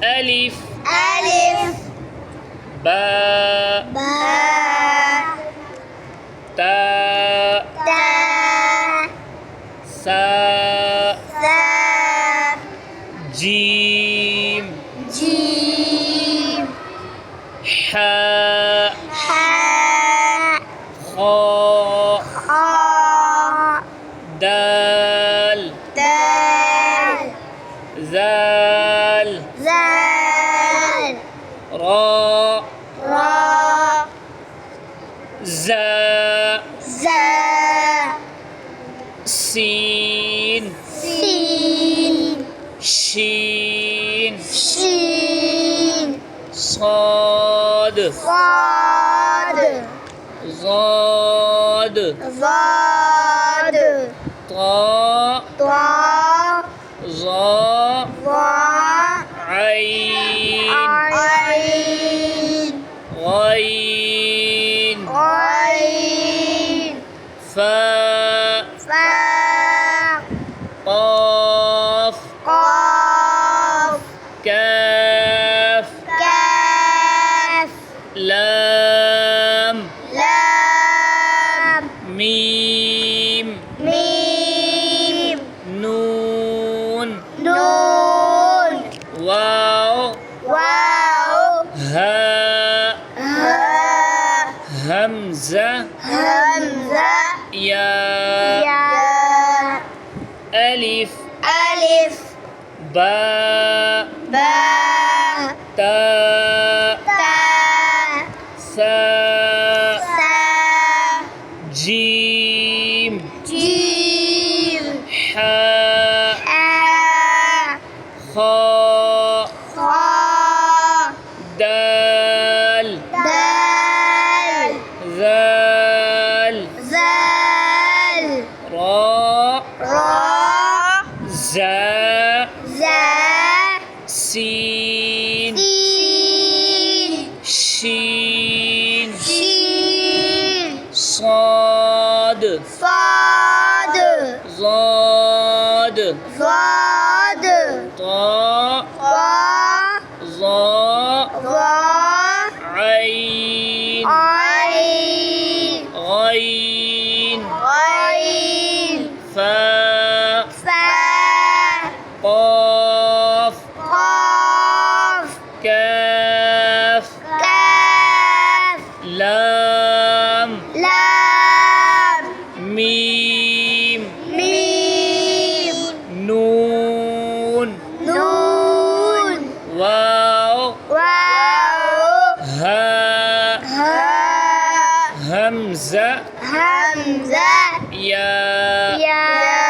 ألف ألف باء باء تاء تاء ثاء ثاء جيم جيم حاء حاء خاء خاء دال دال ذال زال راء راء زاء زاء سين سين شين شين صاد صاد ضاد ضاد طاء طاء ظاء ظاء عين عين غين غين فاء فاء قاف قاف كاف كاف لام لام ميم ميم نون نون واو واو هاء هاء همزة همزة ياء ياء ألف ألف باء باء تاء تاء ثاء ثاء جيم جيم حاء حاء خاء خاء دال دال ذال زال راء راء زاء زاء سين سين شين شين صاد صاد ضاد ضاد طاء طاء ظاء ظاء عين عين غين غين فاء فاء قاف قاف كاف كاف لام لام ميم ميم نون نون واو واو هاء هاء همزة همزة ياء ياء